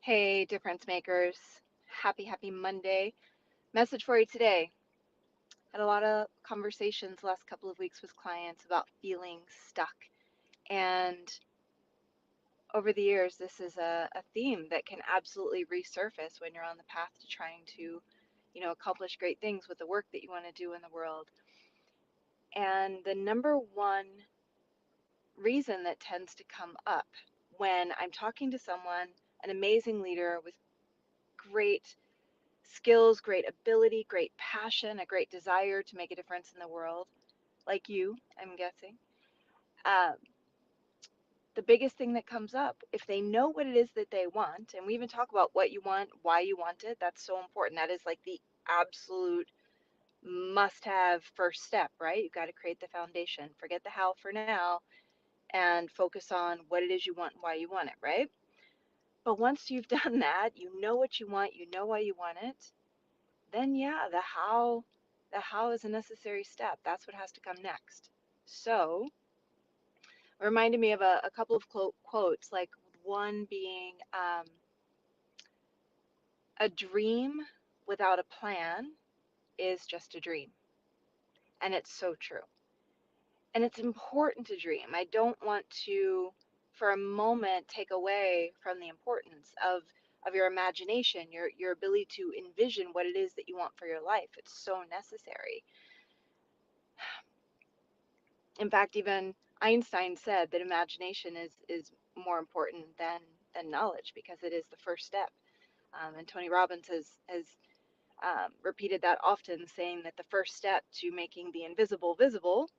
Hey, difference makers. Happy Monday. Message for you today. Had a lot of conversations the last couple of weeks with clients about feeling stuck. And over the years, this is a theme that can absolutely resurface when you're on the path to trying to, accomplish great things with the work that you want to do in the world. And the number one reason that tends to come up when I'm talking to someone, an amazing leader with great skills, great ability, great passion, a great desire to make a difference in the world, like you, I'm guessing. Um, the biggest thing that comes up, if they know what it is that they want, and we even talk about what you want, why you want it, that's so important. That is like the absolute must have first step, right? You've got to create the foundation. Forget the how for now and focus on what it is you want and why you want it, right? But once you've done that, you know what you want, you know why you want it, then yeah, the how is a necessary step. That's what has to come next. So it reminded me of a couple of quotes, like one being a dream without a plan is just a dream. And it's so true. And it's important to dream. I don't want to, for a moment, take away from the importance of your imagination, your ability to envision what it is that you want for your life. It's so necessary. In fact, even Einstein said that imagination is more important than knowledge because it is the first step. And Tony Robbins has repeated that often, saying that the first step to making the invisible visible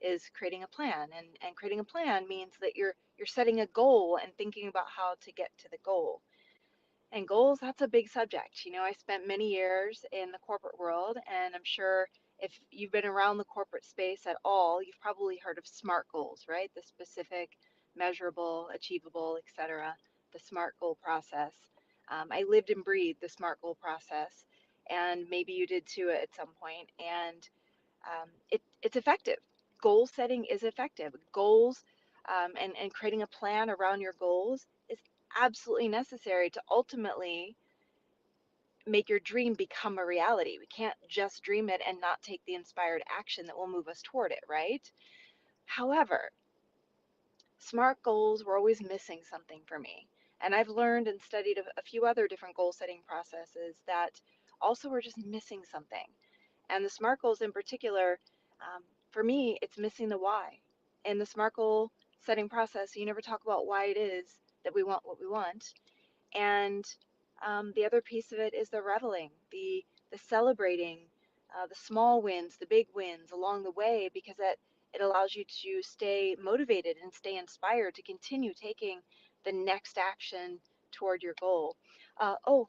is creating a plan. And creating a plan means that you're setting a goal and thinking about how to get to the goal. And goals, that's a big subject. I spent many years in the corporate world, and I'm sure if you've been around the corporate space at all, you've probably heard of SMART goals, right? The specific, measurable, achievable, etc. The SMART goal process. I lived and breathed the SMART goal process, and maybe you did too at some point. And it's effective. Goal setting is effective. Goals and creating a plan around your goals is absolutely necessary to ultimately make your dream become a reality. We can't just dream it and not take the inspired action that will move us toward it, right? However, SMART goals were always missing something for me. And I've learned and studied a few other different goal setting processes that also were just missing something. And the SMART goals in particular, for me, it's missing the why. In the SMART goal setting process, you never talk about why it is that we want what we want. And the other piece of it is the reveling, the celebrating, the small wins, the big wins along the way, because it allows you to stay motivated and stay inspired to continue taking the next action toward your goal. Oh,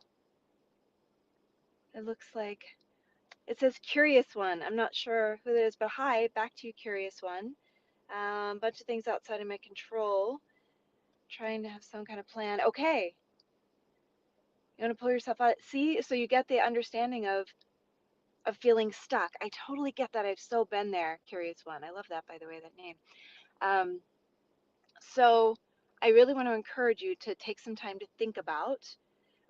it looks like it says curious one. I'm not sure who that is, but hi, back to you, curious one. Bunch of things outside of my control. Trying to have some kind of plan. Okay, you want to pull yourself out. See, so you get the understanding of feeling stuck. I totally get that. I've so been there. Curious one. I love that, by the way, that name. Um, so I really want to encourage you to take some time to think about,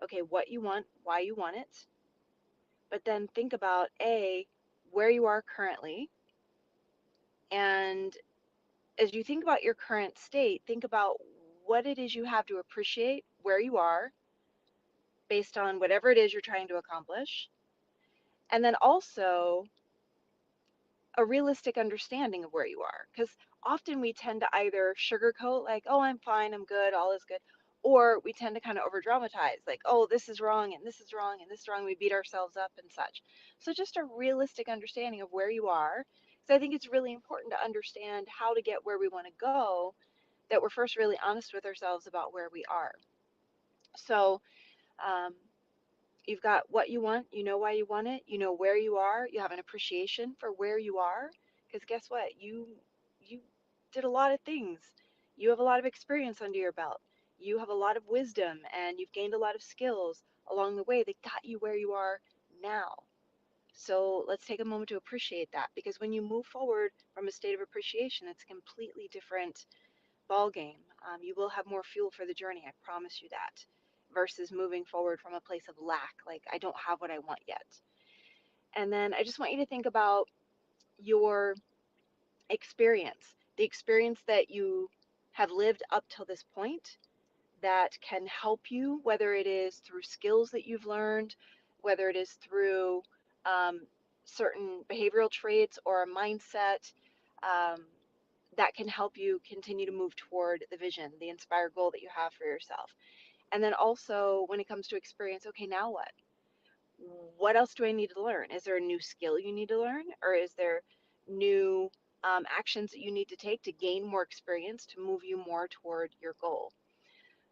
okay, what you want, why you want it, but then think about where you are currently, and as you think about your current state, think about what it is you have to appreciate where you are based on whatever it is you're trying to accomplish. And then also a realistic understanding of where you are. Because often we tend to either sugarcoat, like, oh, I'm fine, I'm good, all is good. Or we tend to kind of over dramatize, like, oh, this is wrong, and this is wrong, and this is wrong. We beat ourselves up and such. So just a realistic understanding of where you are. Because I think it's really important to understand how to get where we want to go, that we're first really honest with ourselves about where we are. So um, you've got what you want, you know why you want it, you know where you are, you have an appreciation for where you are, because guess what? You did a lot of things. You have a lot of experience under your belt. You have a lot of wisdom and you've gained a lot of skills along the way that got you where you are now. So let's take a moment to appreciate that, because when you move forward from a state of appreciation, it's a completely different ball game. You will have more fuel for the journey, I promise you that. versus moving forward from a place of lack, like I don't have what I want yet. And then I just want you to think about your experience, the experience that you have lived up till this point that can help you, whether it is through skills that you've learned, whether it is through um, certain behavioral traits or a mindset um, that can help you continue to move toward the vision, the inspired goal that you have for yourself. And then also, when it comes to experience, okay, now what? What else do I need to learn? Is there a new skill you need to learn? Or is there new actions that you need to take to gain more experience to move you more toward your goal?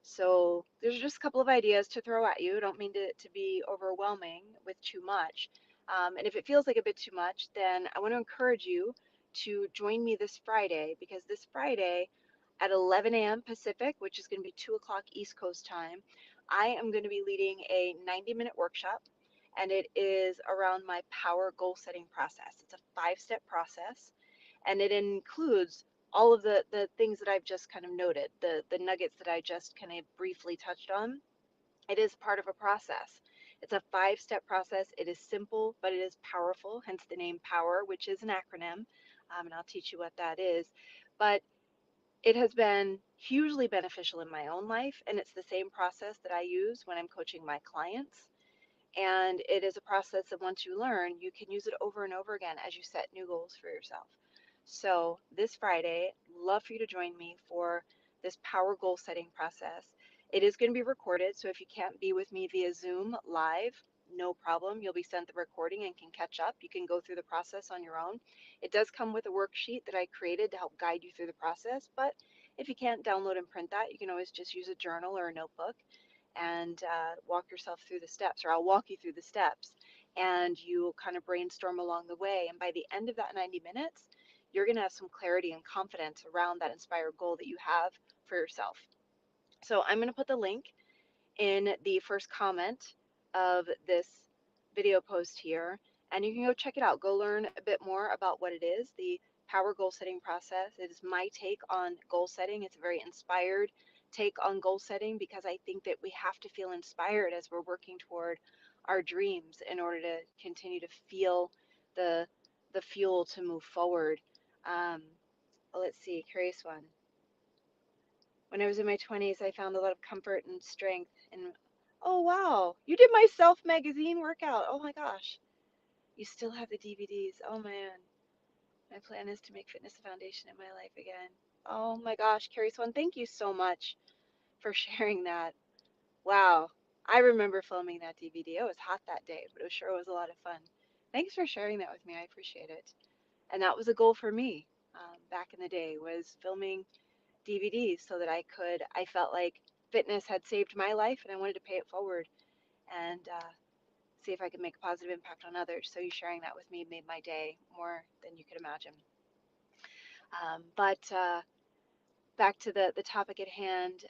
So there's just a couple of ideas to throw at you. I don't mean to be overwhelming with too much. And if it feels like a bit too much, then I want to encourage you to join me this Friday, because this Friday at 11 a.m. Pacific, which is going to be 2 o'clock East Coast time, I am going to be leading a 90-minute workshop, and it is around my power goal setting process. It's a 5-step process, and it includes all of the things that I've just kind of noted, the nuggets that I just kind of briefly touched on. It is part of a process. It's a 5-step process. It is simple, but it is powerful, hence the name POWER, which is an acronym, and I'll teach you what that is. But it has been hugely beneficial in my own life, and it's the same process that I use when I'm coaching my clients. And it is a process that once you learn, you can use it over and over again as you set new goals for yourself. So this Friday, love for you to join me for this power goal setting process. It is going to be recorded, so if you can't be with me via Zoom live, no problem. You'll be sent the recording and can catch up. You can go through the process on your own. It does come with a worksheet that I created to help guide you through the process, but if you can't download and print that, you can always just use a journal or a notebook and walk yourself through the steps, or I'll walk you through the steps, and you'll kind of brainstorm along the way. And by the end of that 90 minutes, you're going to have some clarity and confidence around that inspired goal that you have for yourself. So I'm going to put the link in the first comment of this video post here, and you can go check it out. Go learn a bit more about what it is, the power goal setting process. It is my take on goal setting. It's a very inspired take on goal setting, because I think that we have to feel inspired as we're working toward our dreams in order to continue to feel the the fuel to move forward. Um, let's see, curious one. When I was in my 20s, I found a lot of comfort and strength in. Oh, wow. You did my Self magazine workout. Oh my gosh. You still have the DVDs. Oh man. My plan is to make fitness a foundation in my life again. Oh my gosh, Carrie Swan, thank you so much for sharing that. Wow. I remember filming that DVD. It was hot that day, but it sure was a lot of fun. Thanks for sharing that with me. I appreciate it. And that was a goal for me back in the day, was filming DVDs so that I felt like fitness had saved my life, and I wanted to pay it forward and see if I could make a positive impact on others. So you sharing that with me made my day more than you could imagine. But back to the topic at hand.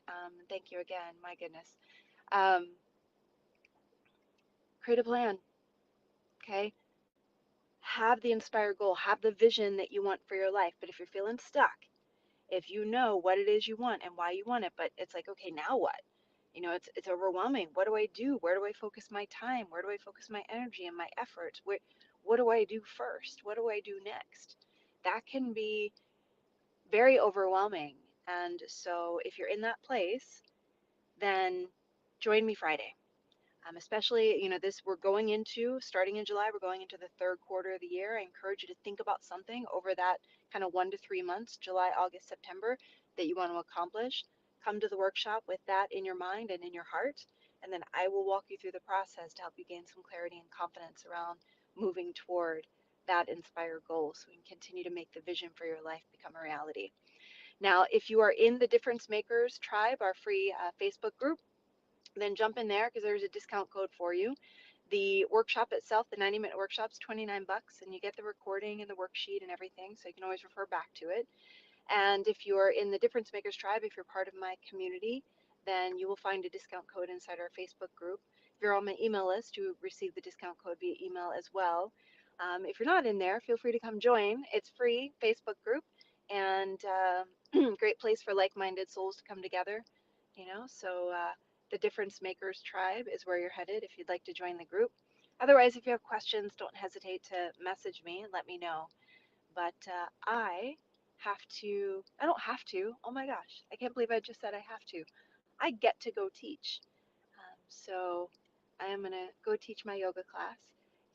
Thank you again. My goodness. Um, create a plan. Okay. Have the inspired goal. Have the vision that you want for your life. But if you're feeling stuck, if you know what it is you want and why you want it, but it's like, okay, now what? It's overwhelming. What do I do? Where do I focus my time? Where do I focus my energy and my efforts? What do I do first? What do I do next? That can be very overwhelming. And so if you're in that place, then join me Friday. Especially, this we're going into, starting in July, we're going into the third quarter of the year. I encourage you to think about something over that kind of 1 to 3 months, July, August, September, that you want to accomplish. Come to the workshop with that in your mind and in your heart, and then I will walk you through the process to help you gain some clarity and confidence around moving toward that inspired goal, so we can continue to make the vision for your life become a reality. Now, if you are in the Difference Makers Tribe, our free Facebook group, then jump in there, because there's a discount code for you. The workshop itself, the 90-minute workshop, is 29 bucks, and you get the recording and the worksheet and everything, so you can always refer back to it. And if you're in the Difference Makers Tribe, if you're part of my community, then you will find a discount code inside our Facebook group. If you're on my email list, you receive the discount code via email as well. If you're not in there, feel free to come join. It's free Facebook group, and great place for like-minded souls to come together. So The Difference Makers Tribe is where you're headed if you'd like to join the group. Otherwise, if you have questions, don't hesitate to message me and let me know. But I don't have to, oh my gosh, I can't believe I just said I have to. I get to go teach. So I am going to go teach my yoga class,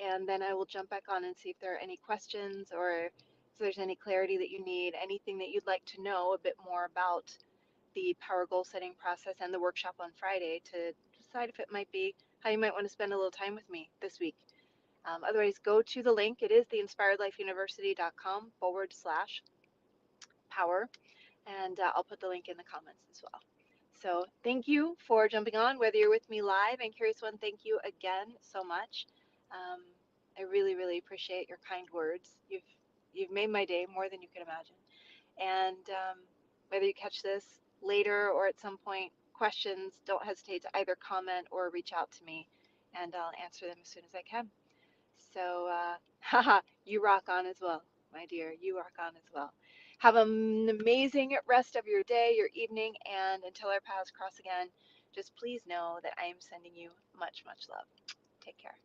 and then I will jump back on and see if there are any questions or if there's any clarity that you need, anything that you'd like to know a bit more about the power goal setting process and the workshop on Friday to decide if it might be how you might want to spend a little time with me this week. Otherwise, go to the link. It is theinspiredlifeuniversity.com/power, and I'll put the link in the comments as well. So thank you for jumping on, whether you're with me live. And Curious One, thank you again so much. Um, I really, really appreciate your kind words. You've made my day more than you can imagine. And whether you catch this later or at some point, questions, don't hesitate to either comment or reach out to me, and I'll answer them as soon as I can. So, haha, you rock on as well, my dear. You rock on as well. Have an amazing rest of your day, your evening, and until our paths cross again, just please know that I am sending you much, much love. Take care.